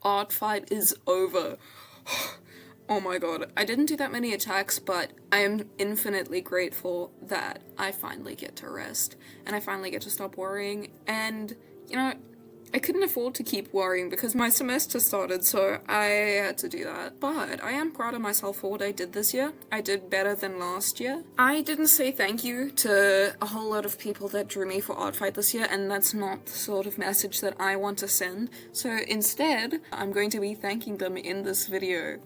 Art fight is over. Oh my god, I didn't do that many attacks, but I am infinitely grateful that I finally get to rest, and I finally get to stop worrying, and, you know, I couldn't afford to keep worrying because my semester started, so I had to do that. But I am proud of myself for what I did this year. I did better than last year. I didn't say thank you to a whole lot of people that drew me for Art Fight this year, and that's not the sort of message that I want to send. So instead, I'm going to be thanking them in this video.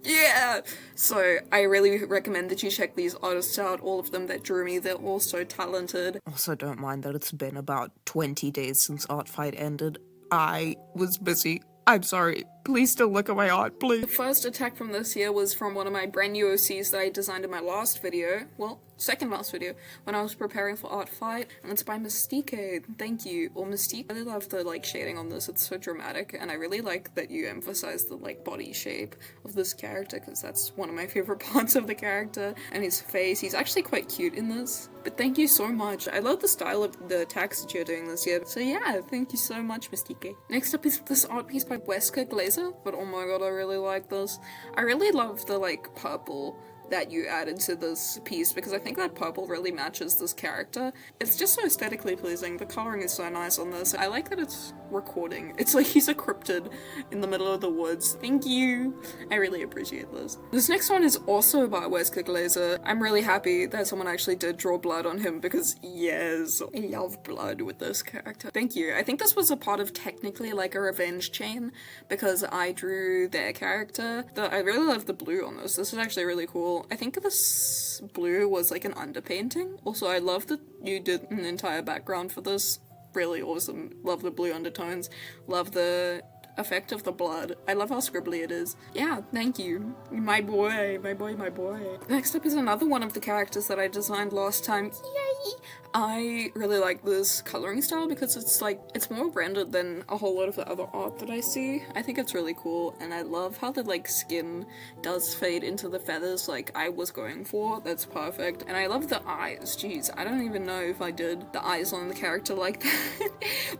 Yeah! So, I really recommend that you check these artists out, all of them that drew me, they're all so talented. Also, don't mind that it's been about 20 days since Art Fight ended. I was busy. I'm sorry. Please still look at my art, please. The first attack from this year was from one of my brand new OCs that I designed in my last video. Well, second last video, when I was preparing for Art Fight, and it's by Mystique. Thank you. Or Mystique. I really love the, shading on this. It's so dramatic, and I really like that you emphasize the, body shape of this character, because that's one of my favorite parts of the character. And his face. He's actually quite cute in this. But thank you so much. I love the style of the attacks that you're doing this year. So yeah, thank you so much, Mystique. Next up is this art piece by Wesker Glazer, but oh my god, I really like this. I really love the, purple that you added to this piece, because I think that purple really matches this character. It's just so aesthetically pleasing. The coloring is so nice on this. I like that it's recording. It's like he's a cryptid in the middle of the woods. Thank you. I really appreciate this. This next one is also by Wesker Glazer. I'm really happy that someone actually did draw blood on him, because yes, I love blood with this character. Thank you. I think this was a part of technically a revenge chain, because I drew their character. I really love the blue on this. This is actually really cool. I think this blue was an underpainting. Also, I love that you did an entire background for this. Really awesome. Love the blue undertones. Love the effect of the blood. I love how scribbly it is. Yeah, thank you. My boy, my boy, my boy. Next up is another one of the characters that I designed last time. Yay! I really like this coloring style because it's more branded than a whole lot of the other art that I see. I think it's really cool, and I love how the skin does fade into the feathers like I was going for. That's perfect. And I love the eyes. Jeez, I don't even know if I did the eyes on the character like that,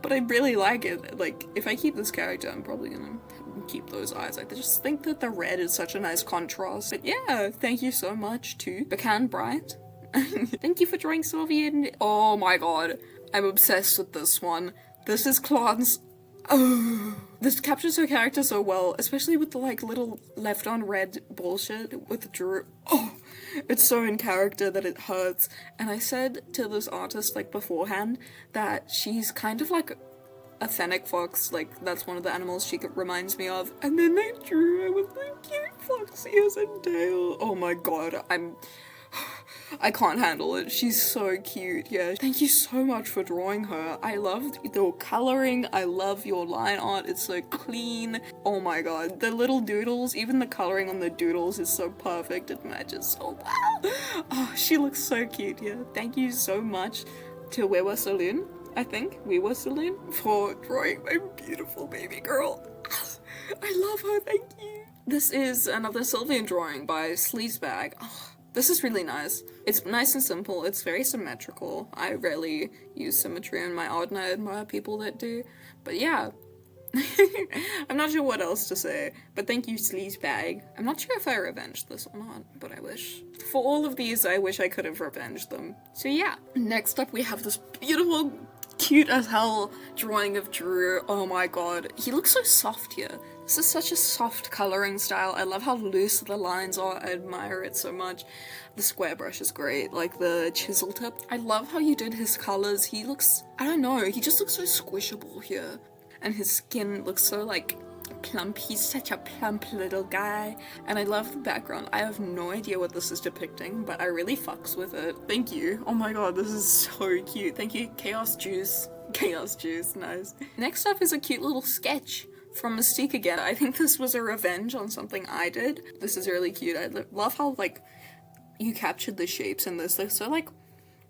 but I really like it. If I keep this character, I'm probably gonna keep those eyes. I just think that the red is such a nice contrast. But yeah, thank you so much to Bacan Bright. Thank you for drawing Sylvian. Oh my god, I'm obsessed with this one. This is Klon's. Oh, this captures her character so well, especially with the little left on red bullshit with Drew. Oh, it's so in character that it hurts. And I said to this artist beforehand that she's kind of like a fennec fox, that's one of the animals she reminds me of. And then they drew her with the cute fox ears and tail. Oh my god, I can't handle it. She's so cute, yeah. Thank you so much for drawing her. I love your coloring. I love your line art. It's so clean. Oh my god. The little doodles, even the coloring on the doodles is so perfect. It matches so well. Oh, she looks so cute, yeah. Thank you so much to Wewa Saloon, I think. Wewa Saloon, for drawing my beautiful baby girl. I love her, thank you. This is another Sylvian drawing by Sleazebag. Oh, this is really nice. It's nice and simple. It's very symmetrical. I rarely use symmetry in my art, and I admire people that do. But yeah. I'm not sure what else to say, but thank you, Sleazebag. I'm not sure if I revenged this or not, but I wish. For all of these, I wish I could have revenged them. So yeah. Next up, we have this beautiful, cute as hell drawing of Drew. Oh my god. He looks so soft here. This is such a soft coloring style. I love how loose the lines are. I admire it so much. The square brush is great, the chisel tip. I love how you did his colors. He looks, I don't know, he just looks so squishable here. And his skin looks so plump. He's such a plump little guy. And I love the background. I have no idea what this is depicting, but I really fucks with it. Thank you. Oh my god, this is so cute. Thank you, Chaos Juice. Chaos Juice, nice. Next up is a cute little sketch from Mystique again. I think this was a revenge on something I did. This is really cute. I love how, you captured the shapes in this. They're so,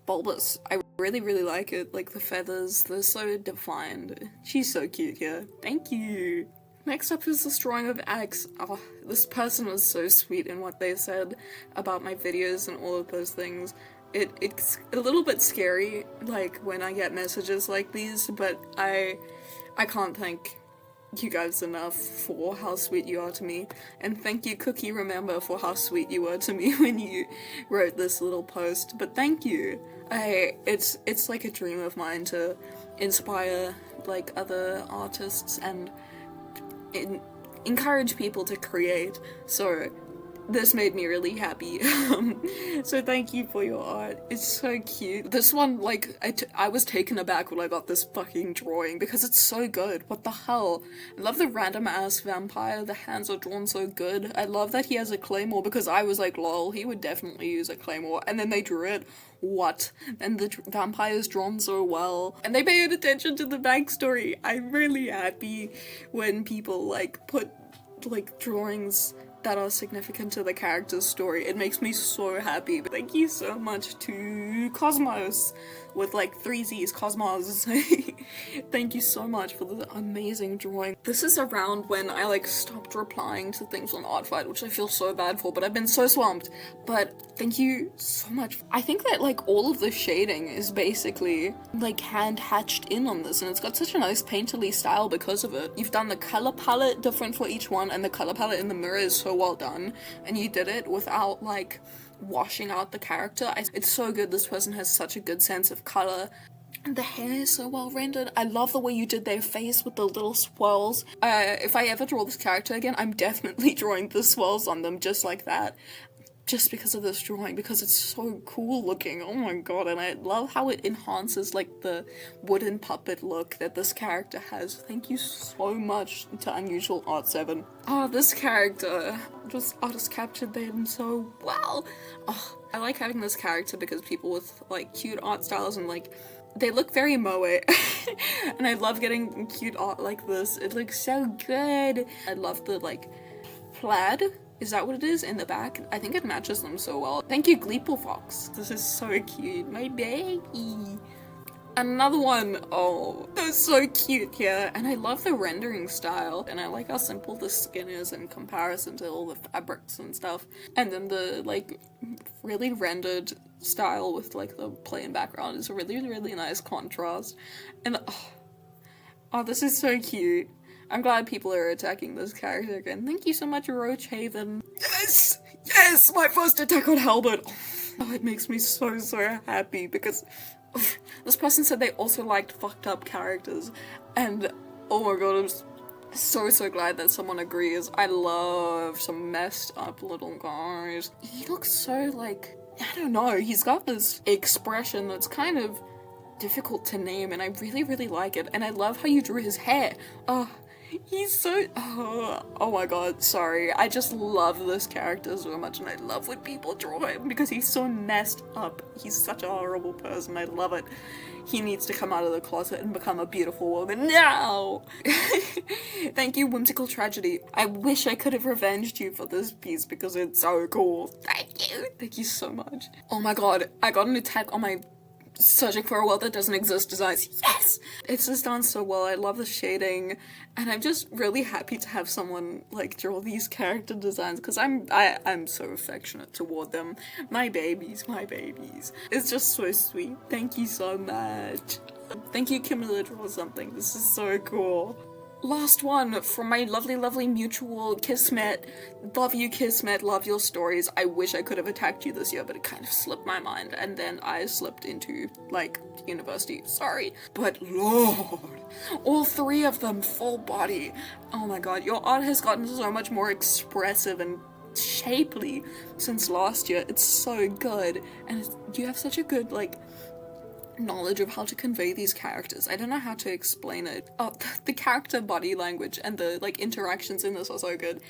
bulbous. I really, really like it. The feathers, they're so defined. She's so cute here. Thank you. Next up is this drawing of Alex. Oh, this person was so sweet in what they said about my videos and all of those things. It's a little bit scary, when I get messages like these, but I can't thank you guys enough for how sweet you are to me. And thank you, Cookie Remember, for how sweet you were to me when you wrote this little post. But thank you. It's like a dream of mine to inspire like other artists and encourage people to create. So this made me really happy. So thank you for your art. It's so cute. This one, like, I was taken aback when I got this fucking drawing because it's so good. What the hell? I love the random ass vampire. The hands are drawn so good. I love that he has a claymore because I was like, lol, he would definitely use a claymore. And then they drew it. What? And the vampire's drawn so well. And they paid attention to the backstory. I'm really happy when people, like, put, like, drawings that are significant to the character's story. It makes me so happy. Thank you so much to Cosmos with like 3 Z's, Cosmos. Thank you so much for the amazing drawing. This is around when I like stopped replying to things on Artfight, which I feel so bad for, but I've been so swamped. But thank you so much. I think that like all of the shading is basically like hand hatched in on this, and it's got such a nice painterly style because of it. You've done the color palette different for each one, and the color palette in the mirror is so well done, and you did it without like washing out the character. It's so good. This person has such a good sense of color. And the hair is so well rendered. I love the way you did their face with the little swirls. If I ever draw this character again, I'm definitely drawing the swirls on them just like that. Just because of this drawing, because it's so cool looking. Oh my god, and I love how it enhances like the wooden puppet look that this character has. Thank you so much to Unusual Art 7. Oh, this character, just artist captured them so well. Oh, I like having this character because people with like cute art styles and like they look very moe. And I love getting cute art like this. It looks so good. I love the like plaid. Is that what it is in the back? I think it matches them so well. Thank you, Gleeple Fox. This is so cute. My baby. Another one. Oh, they're so cute here. And I love the rendering style. And I like how simple the skin is in comparison to all the fabrics and stuff. And then the, like, really rendered style with, like, the plain background is a really, really nice contrast. And, oh, this is so cute. I'm glad people are attacking this character again. Thank you so much, Roach Haven. Yes! Yes! My first attack on Halbert! Oh, it makes me so, so happy because this person said they also liked fucked up characters. And oh my god, I'm so, so glad that someone agrees. I love some messed up little guys. He looks so like, I don't know, he's got this expression that's kind of difficult to name, and I really, really like it. And I love how you drew his hair. Oh, he's so, oh my god, sorry. I just love this character so much, and I love when people draw him because he's so messed up. He's such a horrible person. I love it. He needs to come out of the closet and become a beautiful woman now. Thank you, Whimsical Tragedy. I wish I could have revenged you for this piece because it's so cool. Thank you. Thank you so much. Oh my god, I got an attack on my searching for a world that doesn't exist designs. Yes! It's just done so well. I love the shading, and I'm just really happy to have someone like draw these character designs because I'm so affectionate toward them. My babies, my babies. It's just so sweet. Thank you so much. Thank you, Camilla Draw Something. This is so cool. Last one from my lovely, lovely mutual Kismet. Love you, Kismet. Love your stories. I wish I could have attacked you this year, but it kind of slipped my mind. And then I slipped into, like, university. Sorry. But Lord, all 3 of them full body. Oh my god, your art has gotten so much more expressive and shapely since last year. It's so good. And you have such a good, like, knowledge of how to convey these characters. I don't know how to explain it. Oh, the character body language and the like interactions in this are so good.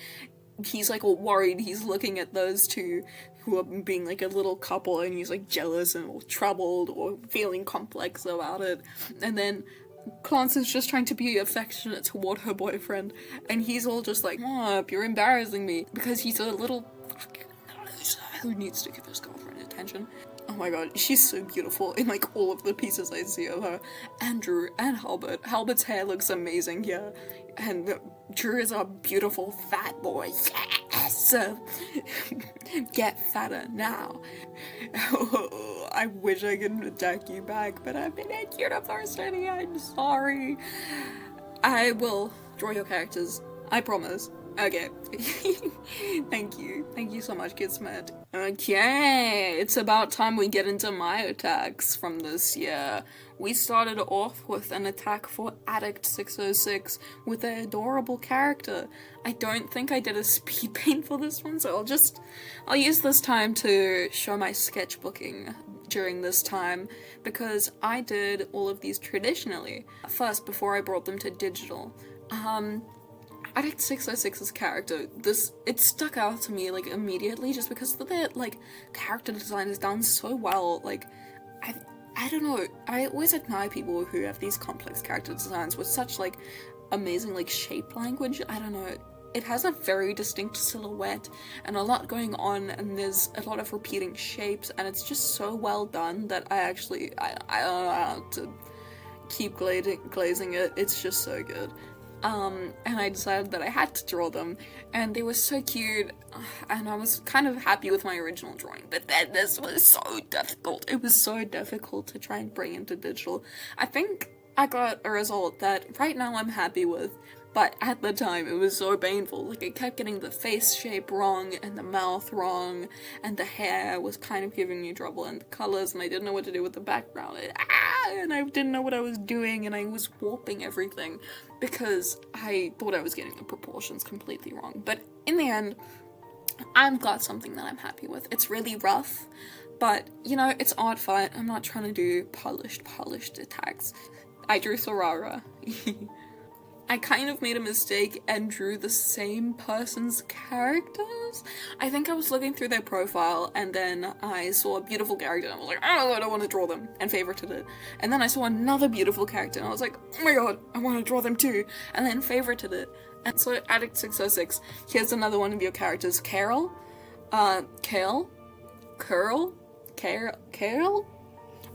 He's like all worried, he's looking at those 2 who are being like a little couple, and he's like jealous and or troubled or feeling complex about it. And then Clance is just trying to be affectionate toward her boyfriend, and he's all just like, "Mom, you're embarrassing me," because he's a little fucking loser who needs to give his girlfriend attention. Oh my god, she's so beautiful in like all of the pieces I see of her. And Drew and Halbert. Halbert's hair looks amazing here. And Drew is a beautiful fat boy. Yes! Get fatter now. I wish I could attack you back, but I'm in a university. I'm sorry. I will Draw your characters. I promise. Okay. Thank you. Thank you so much, Kismet. Okay, it's about time we get into my attacks from this year. We started off with an attack for Addict 606 with an adorable character. I don't think I did a speed paint for this one, so I'll use this time to show my sketchbooking during this time, because I did all of these traditionally first before I brought them to digital. Addict 606's character, it stuck out to me, like, immediately, just because their, like, character design is done so well. Like, I don't know, I always admire people who have these complex character designs with such, like, amazing, like, shape language. I don't know, it has a very distinct silhouette, and a lot going on, and there's a lot of repeating shapes, and it's just so well done that I don't know how to keep glazing it. It's just so good. And I decided that I had to draw them, and they were so cute, and I was kind of happy with my original drawing, but then this was so difficult. It was so difficult to try and bring into digital. I think I got a result that right now I'm happy with, but at the time it was so painful. Like, I kept getting the face shape wrong, and the mouth wrong, and the hair was kind of giving me trouble, and the colors, and I didn't know what to do with the background, and I didn't know what I was doing, and I was warping everything, because I thought I was getting the proportions completely wrong. But in the end, I've got something that I'm happy with. It's really rough, but, you know, it's artfight. I'm not trying to do polished attacks. I drew Sorara. I kind of made a mistake and drew the same person's characters. I think I was looking through their profile, and then I saw a beautiful character, and I was like, oh, I don't want to draw them, and favorited it. And then I saw another beautiful character, and I was like, oh my god, I want to draw them too, and then favorited it. And so, Addict 606, here's another one of your characters, Carol? Kale? Curl? Carol?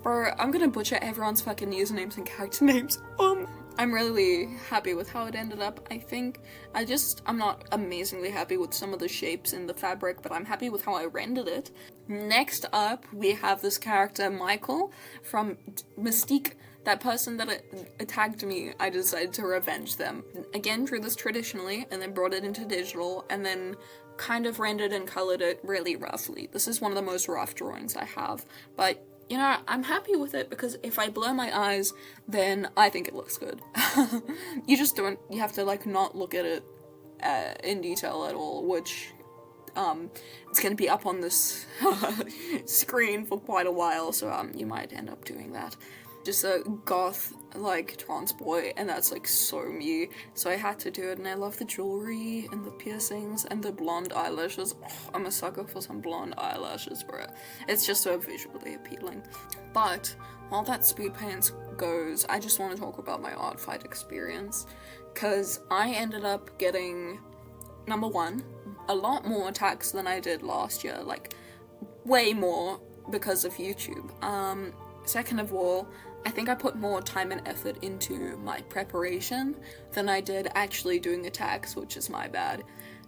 Bro, I'm gonna butcher everyone's fucking usernames and character names. I'm really happy with how it ended up. I think I'm not amazingly happy with some of the shapes in the fabric, but I'm happy with how I rendered it. Next up, we have this character, Michael, from Mystique. That person that attacked me, I decided to revenge them. Again, drew this traditionally, and then brought it into digital, and then kind of rendered and colored it really roughly. This is one of the most rough drawings I have, but you know, I'm happy with it, because if I blur my eyes, then I think it looks good. You have to, like, not look at it in detail at all, which, it's gonna be up on this screen for quite a while, so, you might end up doing that. Just a goth, like, trans boy, and that's, like, so me, so I had to do it, and I love the jewelry, and the piercings, and the blonde eyelashes. Oh, I'm a sucker for some blonde eyelashes, bro. It's just so visually appealing. But, while that speed paint goes, I just want to talk about my art fight experience, because I ended up getting, number one, a lot more attacks than I did last year, like, way more, because of YouTube. Second of all, I think I put more time and effort into my preparation than I did actually doing attacks, which is my bad.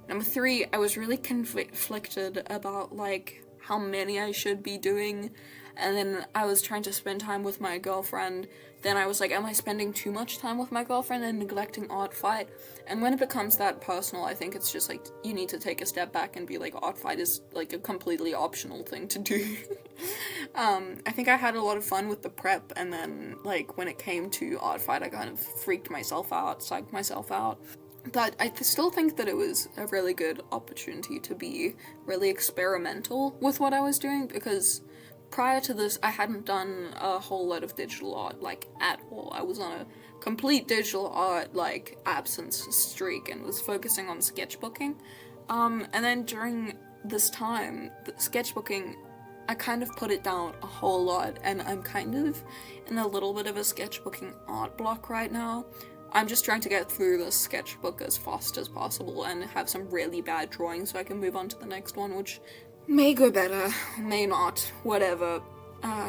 Number three, I was really conflicted about, like, how many I should be doing, and then I was trying to spend time with my girlfriend. Then I was like, am I spending too much time with my girlfriend and neglecting art fight? And when it becomes that personal, I think it's just like, you need to take a step back and be like, art fight is like a completely optional thing to do. I think I had a lot of fun with the prep, and then, like, when it came to art fight, I kind of freaked myself out, psyched myself out. But I still think that it was a really good opportunity to be really experimental with what I was doing, because prior to this, I hadn't done a whole lot of digital art, like, at all. I was on a complete digital art, like, absence streak, and was focusing on sketchbooking. And then during this time, the sketchbooking, I kind of put it down a whole lot, and I'm kind of in a little bit of a sketchbooking art block right now. I'm just trying to get through this sketchbook as fast as possible and have some really bad drawings so I can move on to the next one, which may go better, may not, whatever.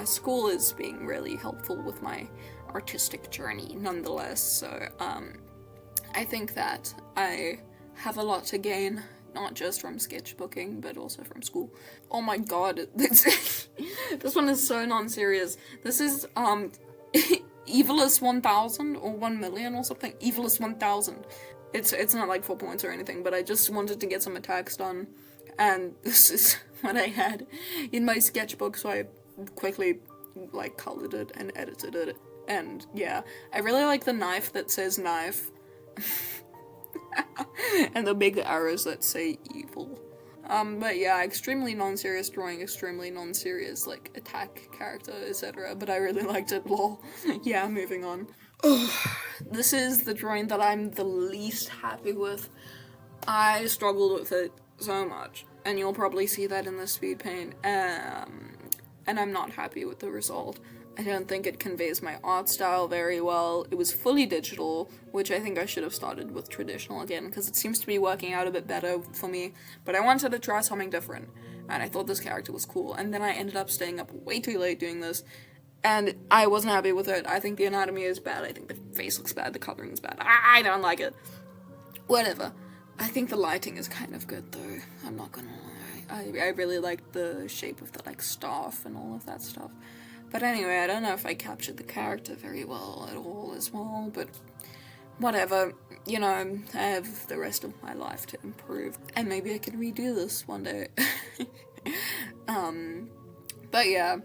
School is being really helpful with my artistic journey nonetheless, so I think that I have a lot to gain, not just from sketchbooking, but also from school. Oh my god, this one is so non-serious. This is, Evilus 1000 or 1 million or something. Evilus 1000. It's not like 4 points or anything, but I just wanted to get some attacks done, and this is what I had in my sketchbook, so I quickly, like, colored it and edited it, and yeah. I really like the knife that says knife, and the big arrows that say evil. But yeah, extremely non-serious drawing, extremely non-serious, like, attack character, etc. But I really liked it, lol. Yeah, moving on. This is the drawing that I'm the least happy with. I struggled with it so much, and you'll probably see that in the speed paint, and I'm not happy with the result. I don't think it conveys my art style very well. It was fully digital, which I think I should have started with traditional again, because it seems to be working out a bit better for me, but I wanted to try something different, and I thought this character was cool, and then I ended up staying up way too late doing this, and I wasn't happy with it. I think the anatomy is bad, I think the face looks bad, the coloring is bad, I don't like it. Whatever. I think the lighting is kind of good, though, I'm not gonna lie. I really liked the shape of the, like, staff and all of that stuff. But anyway, I don't know if I captured the character very well at all as well, but whatever, you know, I have the rest of my life to improve, and maybe I can redo this one day. But yeah,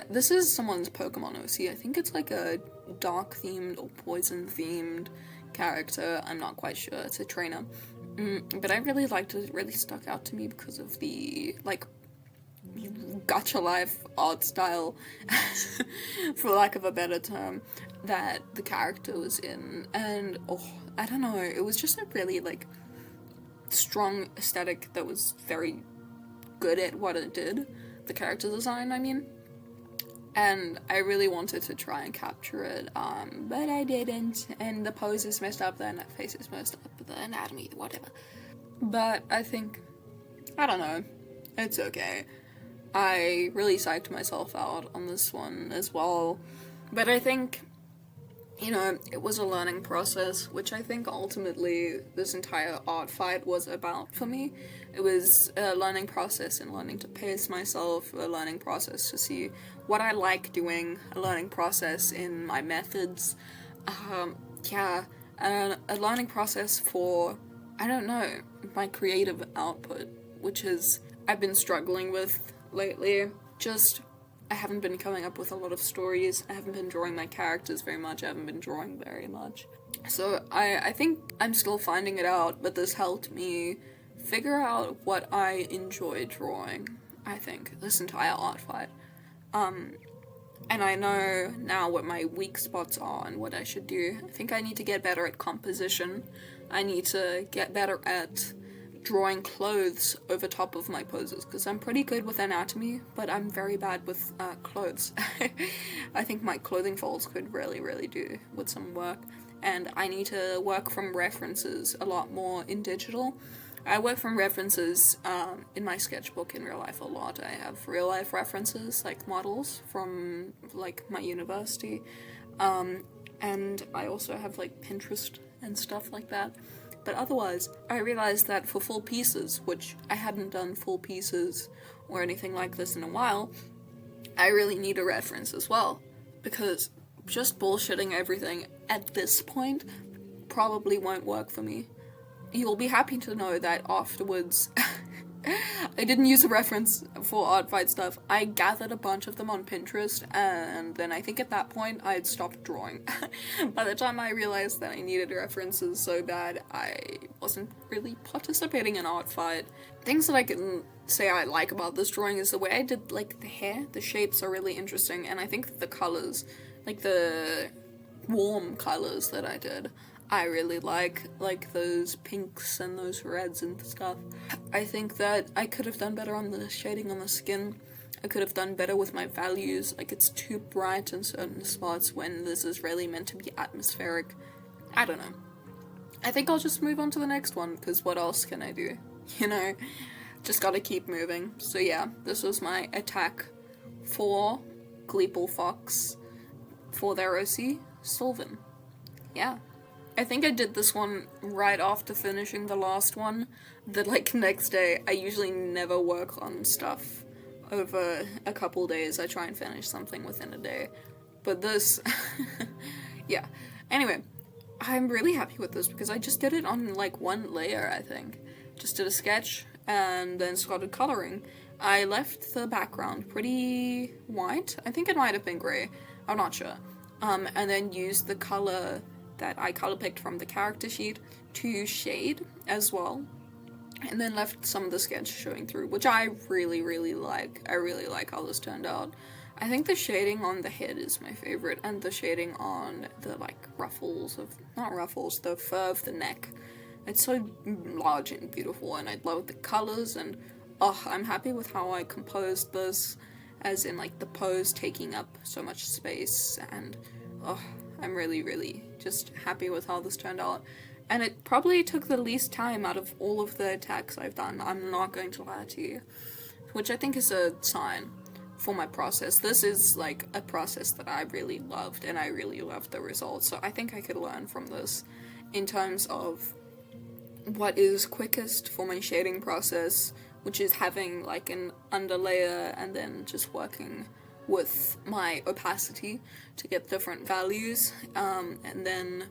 this is someone's Pokemon OC. I think it's like a dark-themed or poison-themed character, I'm not quite sure, it's a trainer. But I really liked it, it really stuck out to me because of the, like, gacha life art style, for lack of a better term, that the character was in, and I don't know, it was just a really, like, strong aesthetic that was very good at what it did, the character design, I mean, and I really wanted to try and capture it, but I didn't, and the pose is messed up, the face is messed up, the anatomy, whatever, but I think, I don't know, it's okay. I really psyched myself out on this one as well, but I think, you know, it was a learning process, which I think ultimately this entire art fight was about for me. It was a learning process and learning to pace myself, a learning process to see what I like doing, a learning process in my methods, yeah, and a learning process for, I don't know, my creative output, which is, I've been struggling with lately. Just, I haven't been coming up with a lot of stories, I haven't been drawing my characters very much, I haven't been drawing very much. So I think I'm still finding it out, but this helped me figure out what I enjoy drawing, I think, this entire art fight. And I know now what my weak spots are and what I should do. I think I need to get better at composition, I need to get better at drawing clothes over top of my poses, because I'm pretty good with anatomy, but I'm very bad with clothes. I think my clothing folds could really do with some work, and I need to work from references a lot more in digital. I work from references in my sketchbook in real life a lot. I have real life references, like models from, like, my university, and I also have, like, Pinterest and stuff like that. But otherwise, I realized that for full pieces, which I hadn't done full pieces or anything like this in a while, I really need a reference as well, because just bullshitting everything at this point probably won't work for me. You'll be happy to know that afterwards, I didn't use a reference for art fight stuff. I gathered a bunch of them on Pinterest, and then I think at that point I had stopped drawing. By the time I realized that I needed references so bad, I wasn't really participating in art fight. Things that I can say I like about this drawing is the way I did, like, the hair. The shapes are really interesting, and I think that the colors, like the warm colors that I did, I really like those pinks and those reds and stuff. I think that I could have done better on the shading on the skin. I could have done better with my values, like it's too bright in certain spots when this is really meant to be atmospheric. I don't know. I think I'll just move on to the next one, because what else can I do? You know, just gotta keep moving. So yeah, this was my attack for Gleeple Fox for their OC, Sylvan. Yeah. I think I did this one right after finishing the last one, the, like, next day. I usually never work on stuff over a couple days. I try and finish something within a day. But this, yeah. Anyway, I'm really happy with this because I just did it on like one layer, I think. Just did a sketch and then started coloring. I left the background pretty white. I think it might have been grey. I'm not sure. And then used the color that I color picked from the character sheet to shade as well. And then left some of the sketch showing through, which I really, really like. I really like how this turned out. I think the shading on the head is my favorite, and the shading on the, like, the fur of the neck. It's so large and beautiful, and I love the colors, and, I'm happy with how I composed this, as in, like, the pose taking up so much space, and, I'm really, really just happy with how this turned out. And it probably took the least time out of all of the attacks I've done, I'm not going to lie to you. Which I think is a sign for my process. This is like a process that I really loved, and I really loved the results, so I think I could learn from this in terms of what is quickest for my shading process, which is having like an underlayer and then just working with my opacity to get different values, and then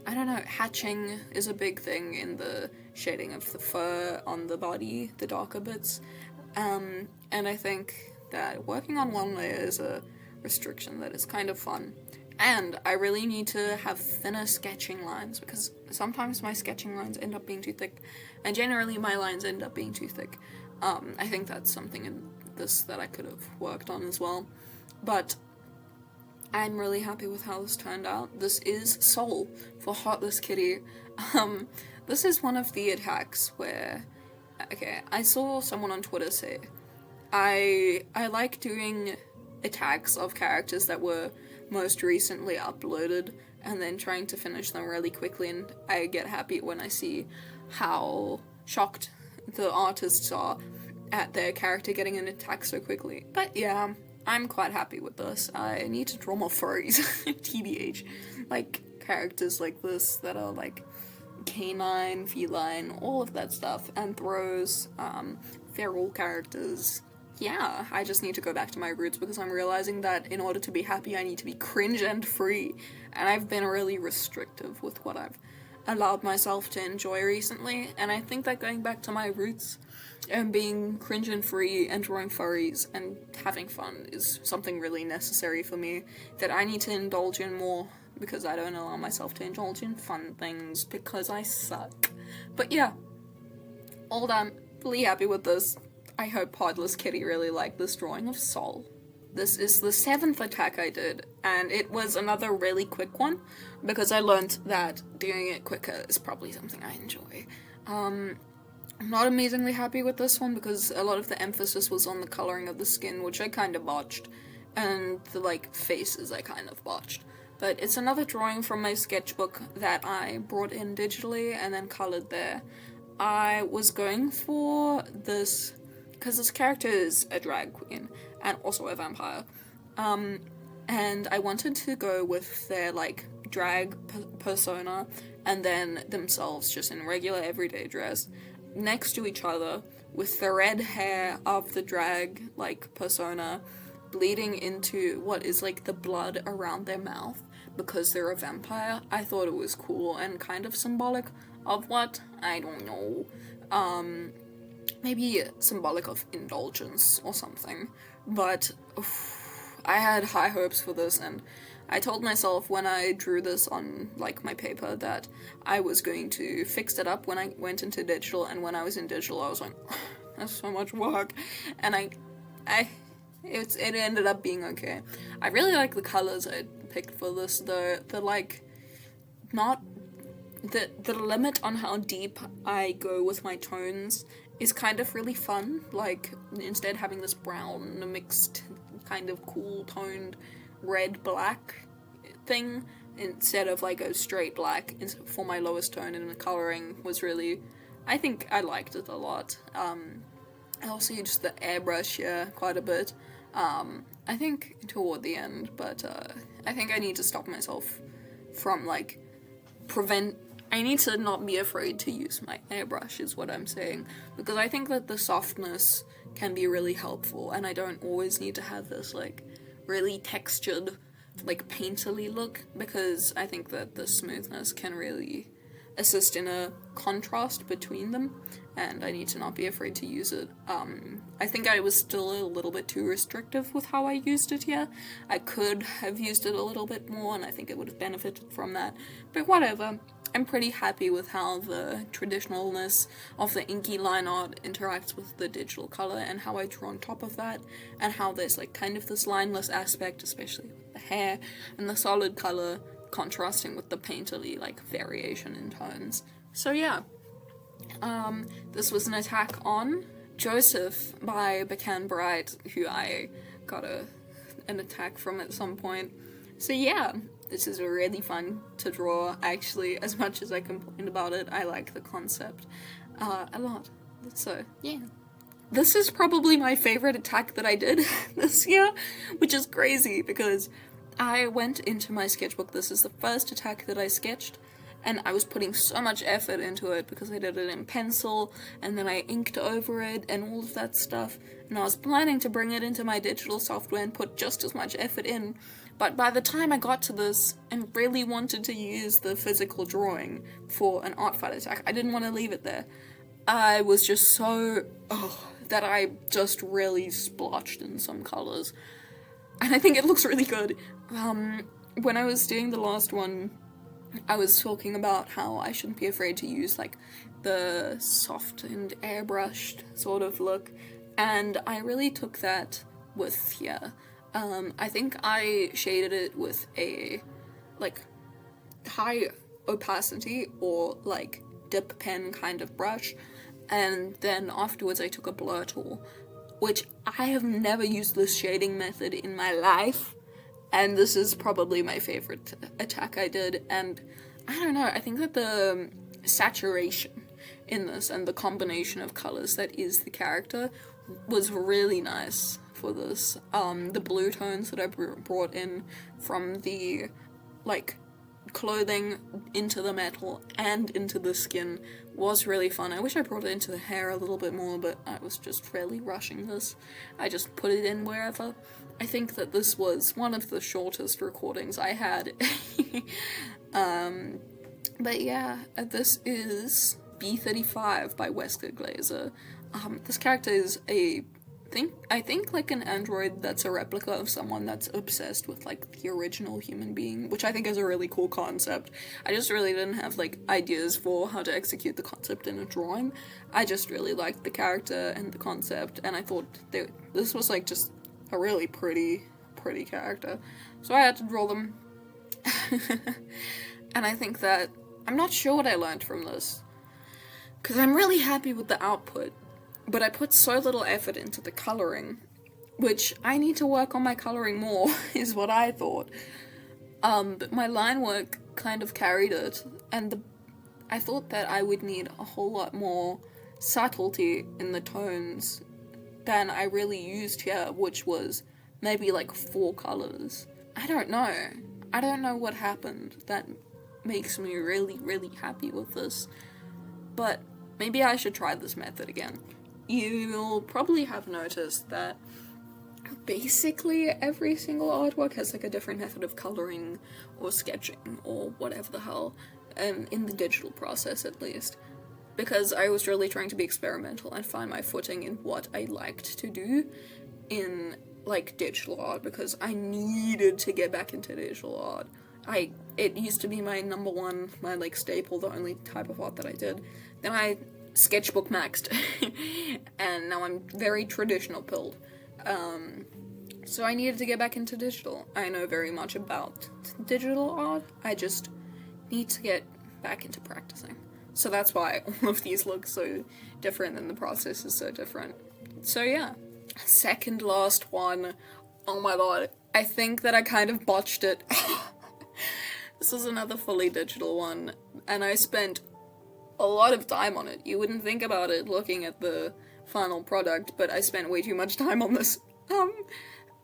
I don't know, hatching is a big thing in the shading of the fur on the body, the darker bits, and I think that working on one layer is a restriction that is kind of fun. And I really need to have thinner sketching lines, because sometimes my sketching lines end up being too thick, and generally my lines end up being too thick. I think that's something in this that I could have worked on as well. But I'm really happy with how this turned out. This is Soul for Heartless Kitty. This is one of the attacks where, okay, I saw someone on Twitter say, I like doing attacks of characters that were most recently uploaded and then trying to finish them really quickly, and I get happy when I see how shocked the artists are at their character getting an attack so quickly. But yeah, I'm quite happy with this. I need to draw more furries, TBH. Like, characters like this that are, like, canine, feline, all of that stuff, and throws, feral characters. Yeah, I just need to go back to my roots, because I'm realizing that in order to be happy, I need to be cringe and free, and I've been really restrictive with what I've allowed myself to enjoy recently, and I think that going back to my roots and being cringe and free and drawing furries and having fun is something really necessary for me that I need to indulge in more, because I don't allow myself to indulge in fun things because I suck. But yeah, all done. Really happy with this. I hope Heartless Kitty really liked this drawing of Soul. This is the 7th attack I did, and it was another really quick one, because I learned that doing it quicker is probably something I enjoy. I'm not amazingly happy with this one, because a lot of the emphasis was on the coloring of the skin, which I kind of botched, and the, like, faces I kind of botched. But it's another drawing from my sketchbook that I brought in digitally and then colored there. I was going for this, because this character is a drag queen, and also a vampire, and I wanted to go with their, like, drag persona, and then themselves just in regular everyday dress, next to each other, with the red hair of the drag, like, persona, bleeding into what is, like, the blood around their mouth, because they're a vampire. I thought it was cool, and kind of symbolic of what? I don't know. Maybe symbolic of indulgence or something, but I had high hopes for this, and I told myself when I drew this on, like, my paper that I was going to fix it up when I went into digital, and when I was in digital I was like, that's so much work, and it ended up being okay. I really like the colors I picked for this, though. The limit on how deep I go with my tones is kind of really fun, like, instead having this brown mixed kind of cool toned red-black thing, instead of, like, a straight black for my lowest tone, and the coloring was really, I think I liked it a lot. I also used the airbrush here quite a bit, I think toward the end, but I think I need to stop myself from, like, I need to not be afraid to use my airbrush, is what I'm saying, because I think that the softness can be really helpful, and I don't always need to have this, like, really textured like painterly look, because I think that the smoothness can really assist in a contrast between them, and I need to not be afraid to use it. I think I was still a little bit too restrictive with how I used it here. I could have used it a little bit more, and I think it would have benefited from that, but whatever. I'm pretty happy with how the traditionalness of the inky line art interacts with the digital color, and how I draw on top of that, and how there's like kind of this lineless aspect, especially with the hair, and the solid color contrasting with the painterly like variation in tones. So yeah, this was an attack on Joseph by Bacan Bright, who I got an attack from at some point. So yeah, this is really fun to draw. Actually, as much as I complained about it, I like the concept a lot. So yeah. This is probably my favorite attack that I did this year, which is crazy because I went into my sketchbook. This is the first attack that I sketched, and I was putting so much effort into it because I did it in pencil, and then I inked over it and all of that stuff, and I was planning to bring it into my digital software and put just as much effort in, but by the time I got to this and really wanted to use the physical drawing for an art fight attack, I didn't want to leave it there. I was just so, that I just really splotched in some colors. And I think it looks really good. When I was doing the last one, I was talking about how I shouldn't be afraid to use like the soft and airbrushed sort of look, and I really took that with here. I think I shaded it with a like high opacity or like dip pen kind of brush, and then afterwards I took a blur tool, which I have never used this shading method in my life, and this is probably my favorite attack I did. And I don't know, I think that the saturation in this and the combination of colors that is the character was really nice for this. The blue tones that I brought in from the like clothing into the metal and into the skin was really fun. I wish I brought it into the hair a little bit more, but I was just really rushing this. I just put it in wherever. I think that this was one of the shortest recordings I had. But yeah, this is B35 by Wesker Glazer. This character is I think like an android that's a replica of someone that's obsessed with like the original human being, which I think is a really cool concept. I just really didn't have like ideas for how to execute the concept in a drawing. I just really liked the character and the concept, and I thought this was like just a really pretty character, so I had to draw them. And I think that I'm not sure what I learned from this, because I'm really happy with the output, but I put so little effort into the coloring, which I need to work on my coloring more, is what I thought. But my line work kind of carried it, and I thought that I would need a whole lot more subtlety in the tones than I really used here, which was maybe like 4 colors. I don't know what happened that makes me really happy with this, but maybe I should try this method again. You'll probably have noticed that basically every single artwork has like a different method of coloring or sketching or whatever the hell, in the digital process at least, because I was really trying to be experimental and find my footing in what I liked to do in like digital art, because I needed to get back into digital art. It used to be my number one, my like staple, the only type of art that I did. Then I sketchbook maxed, and now I'm very traditional pilled. So I needed to get back into digital. I know very much about digital art, I just need to get back into practicing. So that's why all of these look so different and the process is so different. So yeah. Second last one. Oh my god. I think that I kind of botched it. This was another fully digital one, and I spent a lot of time on it. You wouldn't think about it looking at the final product, but I spent way too much time on this.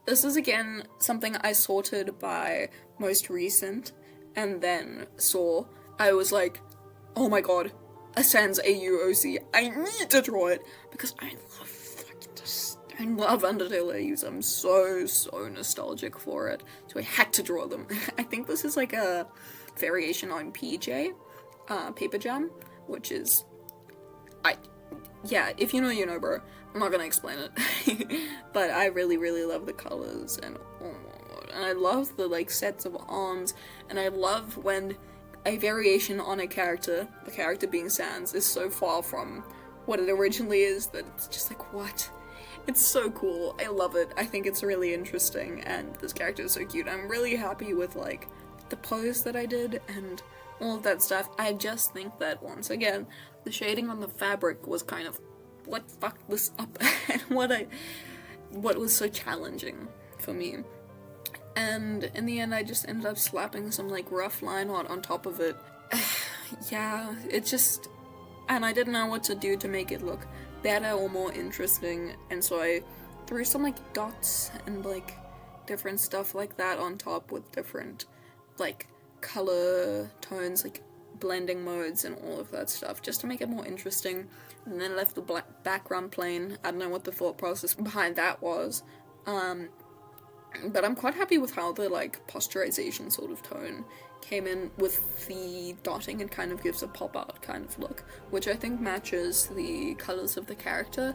This is again something I sorted by most recent, and then saw. I was like, oh my god, a Sans AUOC. I need to draw it, because I love fucking I love Undertale AUs. I'm so nostalgic for it. So I had to draw them. I think this is like a variation on PJ, Paper Jam, which is, yeah, if you know, you know, bro. I'm not gonna explain it. But I really, really love the colors, and oh my god. And I love the, like, sets of arms, and I love when a variation on a character, the character being Sans, is so far from what it originally is that it's just like, what? It's so cool. I love it. I think it's really interesting, and this character is so cute. I'm really happy with, like, the pose that I did and all of that stuff. I just think that, once again, the shading on the fabric was kind of what fucked this up and what was so challenging for me. And in the end, I just ended up slapping some, like, rough line art on top of it. Yeah, it just... And I didn't know what to do to make it look better or more interesting, and so I threw some, like, dots and, like, different stuff like that on top with different, like, color tones, like, blending modes and all of that stuff, just to make it more interesting. And then left the black background plain. I don't know what the thought process behind that was. But I'm quite happy with how the, like, posturization sort of tone came in with the dotting. It kind of gives a pop-art kind of look, which I think matches the colors of the character.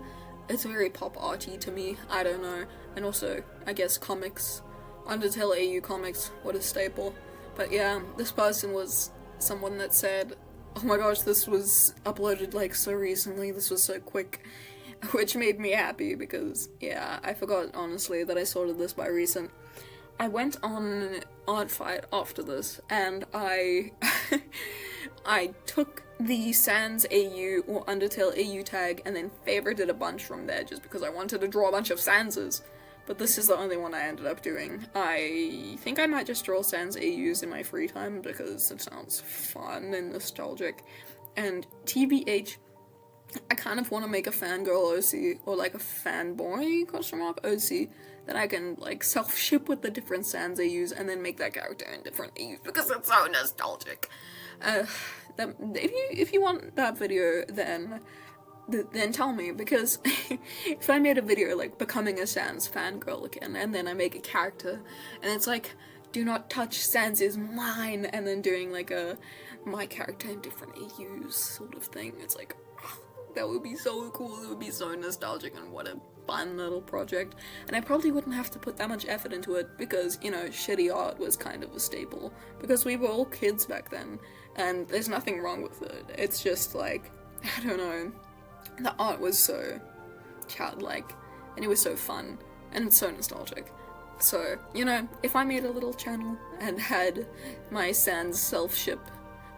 It's very pop-arty to me, I don't know. And also, I guess comics, Undertale AU comics, what a staple. But yeah, this person was someone that said, oh my gosh, this was uploaded, like, so recently, this was so quick. Which made me happy because, yeah, I forgot, honestly, that I sorted this by recent. I went on Artfight after this, and I took the Sans AU or Undertale AU tag and then favorited a bunch from there just because I wanted to draw a bunch of Sanses. But this is the only one I ended up doing. I think I might just draw Sans AUs in my free time because it sounds fun and nostalgic. And TBH, I kind of want to make a fangirl OC, or like a fanboy OC, that I can, like, self-ship with the different Sans AUs and then make that character in different AUs because it's so nostalgic. If you want that video, then tell me, because if I made a video, like, becoming a Sans fangirl again, and then I make a character, and it's like, do not touch, Sans is mine, and then doing, like, my character in different AUs sort of thing, it's like, that would be so cool, it would be so nostalgic, and what a fun little project. And I probably wouldn't have to put that much effort into it, because, you know, shitty art was kind of a staple, because we were all kids back then, and there's nothing wrong with it. It's just, like, I don't know, the art was so childlike, and it was so fun, and so nostalgic. So, you know, if I made a little channel and had my Sans self-ship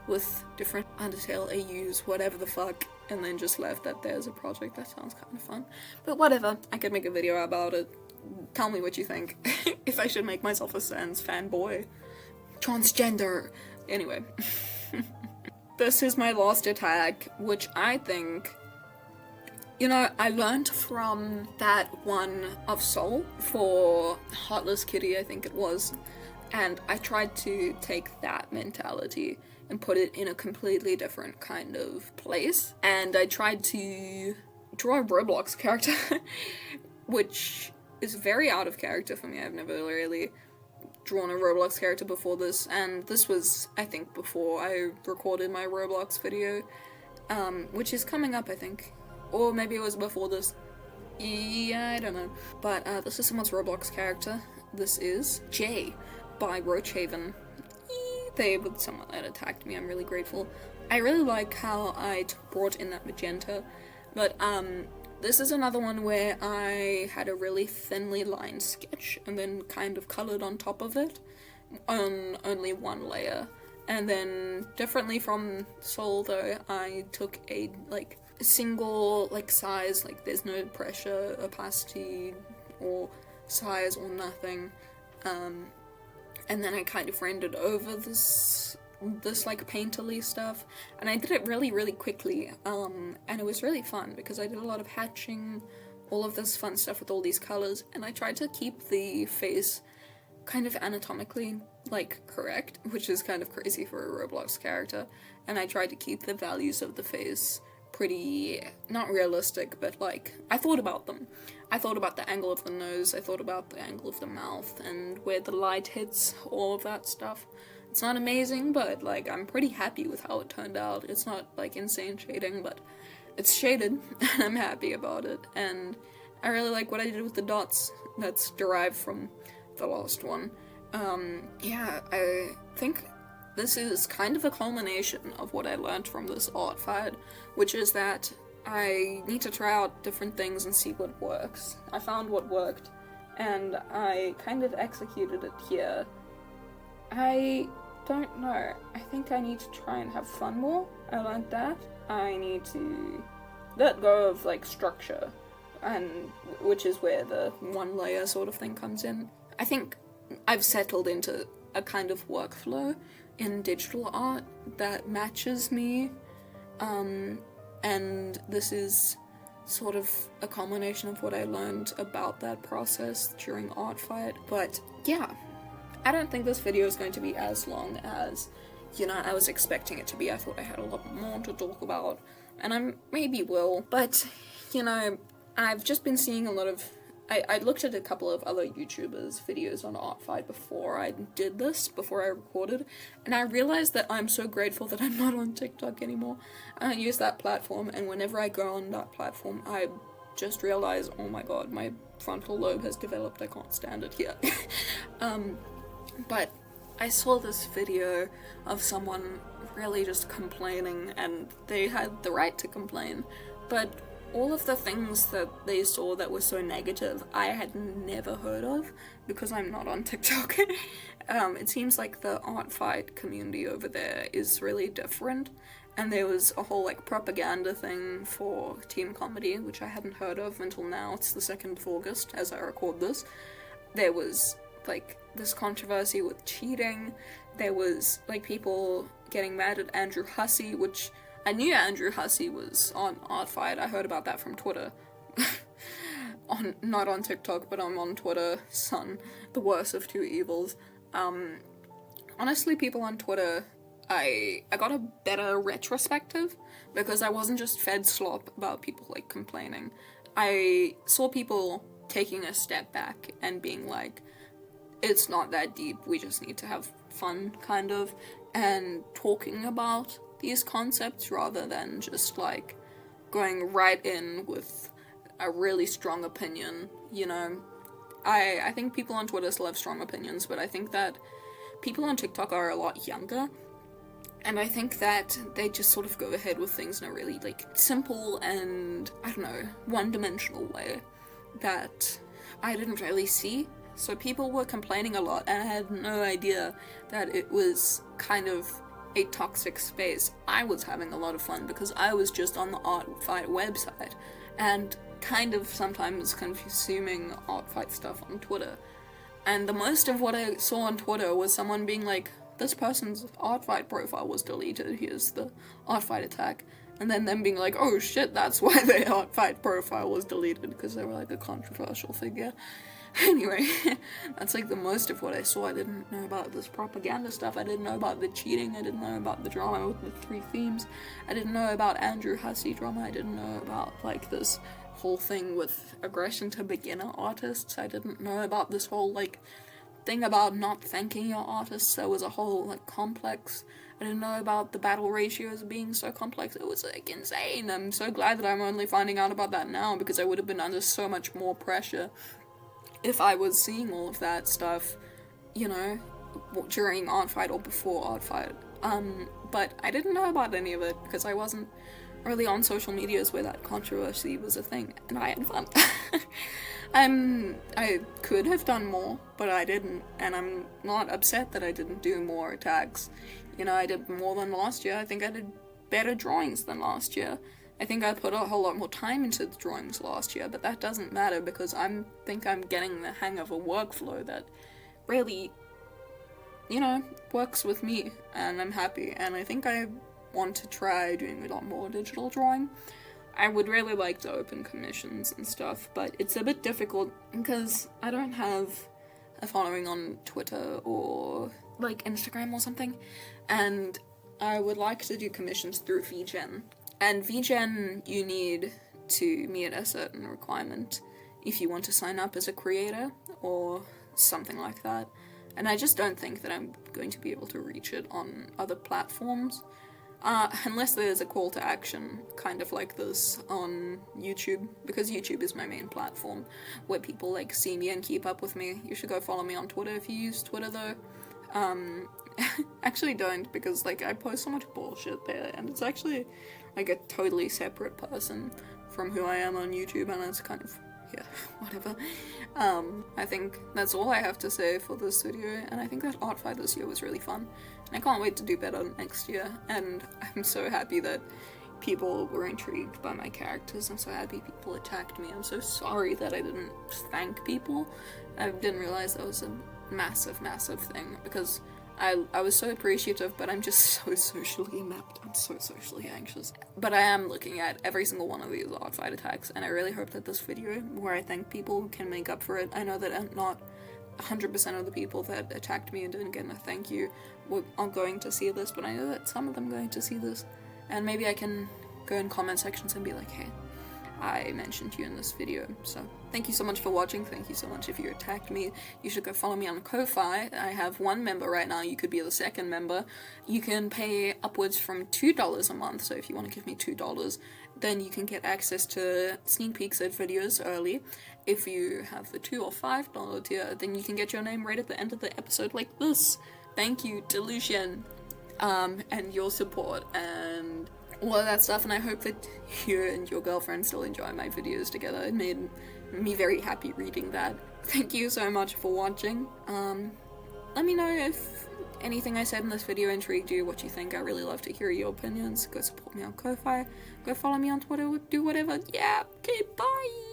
with different Undertale AUs, whatever the fuck, and then just left that there as a project, that sounds kind of fun. But whatever, I could make a video about it. Tell me what you think. If I should make myself a Sans fanboy. Transgender! Anyway. This is my last attack, which I think, you know, I learned from that one of Soul for Heartless Kitty, I think it was, and I tried to take that mentality and put it in a completely different kind of place. And I tried to draw a Roblox character, which is very out of character for me. I've never really drawn a Roblox character before this, and this was, I think, before I recorded my Roblox video, which is coming up, I think. Or maybe it was before this. Yeah, I don't know. But this is someone's Roblox character. This is Jay by Roachhaven. They were someone that attacked me, I'm really grateful. I really like how I brought in that magenta, but this is another one where I had a really thinly lined sketch and then kind of colored on top of it on only one layer. And then, differently from Soul though, I took a, like, single, like, size, like, there's no pressure, opacity, or size, or nothing, and then I kind of rendered over this like painterly stuff, and I did it really, really quickly, and it was really fun, because I did a lot of hatching, all of this fun stuff with all these colors, and I tried to keep the face kind of anatomically, like, correct, which is kind of crazy for a Roblox character, and I tried to keep the values of the face pretty, not realistic, but like, I thought about them. I thought about the angle of the nose, I thought about the angle of the mouth, and where the light hits, all of that stuff. It's not amazing, but like, I'm pretty happy with how it turned out. It's not like insane shading, but it's shaded, and I'm happy about it. And I really like what I did with the dots that's derived from the last one. Yeah, I think this is kind of a culmination of what I learned from this art fight, which is that I need to try out different things and see what works. I found what worked, and I kind of executed it here. I don't know. I think I need to try and have fun more. I learned that. I need to let go of, like, structure, and which is where the one layer sort of thing comes in. I think I've settled into a kind of workflow in digital art that matches me, and this is sort of a culmination of what I learned about that process during art fight. But yeah, I don't think this video is going to be as long as, I was expecting it to be. I thought I had a lot more to talk about, and I maybe will, but, I've just been seeing a lot of, I looked at a couple of other YouTubers' videos on art fight before I did this, before I recorded, and I realized that I'm so grateful that I'm not on TikTok anymore. I don't use that platform, and whenever I go on that platform, I just realize, oh my god, my frontal lobe has developed, I can't stand it here. But I saw this video of someone really just complaining, and they had the right to complain, but all of the things that they saw that were so negative, I had never heard of, because I'm not on TikTok. It seems like the art fight community over there is really different, and there was a whole, like, propaganda thing for team comedy, which I hadn't heard of until now. It's the 2nd of August, as I record this. There was, like, this controversy with cheating. There was, like, people getting mad at Andrew Hussey, which I knew Andrew Hussey was on art fight. I heard about that from Twitter. Not on TikTok, but I'm on Twitter. Son, the worst of two evils. Honestly, people on Twitter, I got a better retrospective, because I wasn't just fed slop about people, like, complaining. I saw people taking a step back and being like, it's not that deep, we just need to have fun, kind of, and talking about these concepts rather than just, like, going right in with a really strong opinion, I think people on Twitter still have strong opinions, but I think that people on TikTok are a lot younger, and I think that they just sort of go ahead with things in a really, like, simple and, I don't know, one-dimensional way that I didn't really see. So people were complaining a lot, and I had no idea that it was kind of a toxic space. I was having a lot of fun because I was just on the art fight website and kind of sometimes consuming art fight stuff on Twitter. And the most of what I saw on Twitter was someone being like, this person's art fight profile was deleted, here's the art fight attack. And then them being like, oh shit, that's why their art fight profile was deleted, because they were like a controversial figure. Anyway, that's like the most of what I saw. I didn't know about this propaganda stuff, I didn't know about the cheating, I didn't know about the drama with the 3 themes, I didn't know about Andrew Hussey drama, I didn't know about, like, this whole thing with aggression to beginner artists, I didn't know about this whole, like, thing about not thanking your artists. There was a whole, like, complex. I didn't know about the battle ratios being so complex. It was, like, insane. I'm so glad that I'm only finding out about that now, because I would have been under so much more pressure if I was seeing all of that stuff, during art fight or before art fight. But I didn't know about any of it because I wasn't really on social medias where that controversy was a thing, and I had fun. I could have done more, but I didn't, and I'm not upset that I didn't do more attacks. I did more than last year. I think I did better drawings than last year. I think I put a whole lot more time into the drawings last year, but that doesn't matter because think I'm getting the hang of a workflow that really, works with me, and I'm happy, and I think I want to try doing a lot more digital drawing. I would really like to open commissions and stuff, but it's a bit difficult because I don't have a following on Twitter or, like, Instagram or something, and I would like to do commissions through VGen, And VGen, you need to meet a certain requirement if you want to sign up as a creator or something like that. And I just don't think that I'm going to be able to reach it on other platforms. Unless there's a call to action, kind of like this on YouTube, because YouTube is my main platform, where people, like, see me and keep up with me. You should go follow me on Twitter if you use Twitter, though. Actually don't, because, like, I post so much bullshit there, and it's actually, like, a totally separate person from who I am on YouTube, and it's kind of, yeah, whatever. I think that's all I have to say for this video, and I think that artfight this year was really fun. And I can't wait to do better next year, and I'm so happy that people were intrigued by my characters. I'm so happy people attacked me. I'm so sorry that I didn't thank people. I didn't realize that was a massive, massive thing, because I was so appreciative, but I'm just so socially inept. I'm so socially anxious. But I am looking at every single one of these artfight attacks, and I really hope that this video, where I thank people, can make up for it. I know that not 100% of the people that attacked me and didn't get a thank you are going to see this, but I know that some of them are going to see this, and maybe I can go in comment sections and be like, hey, I mentioned you in this video. So thank you so much for watching. Thank you so much if you attacked me. You should go follow me on Ko-Fi. I have 1 member right now. You could be the 2nd member. You can pay upwards from $2 a month, so if you want to give me $2, then you can get access to sneak peeks at videos early. If you have the $2 or $5 tier, then you can get your name right at the end of the episode like this. Thank you, Delusion, and your support, and all of that stuff, and I hope that you and your girlfriend still enjoy my videos together. It made me very happy reading that. Thank you so much for watching. Let me know if anything I said in this video intrigued you, what you think. I really love to hear your opinions. Go support me on Ko-Fi, go follow me on Twitter, do whatever. Yeah, okay, bye!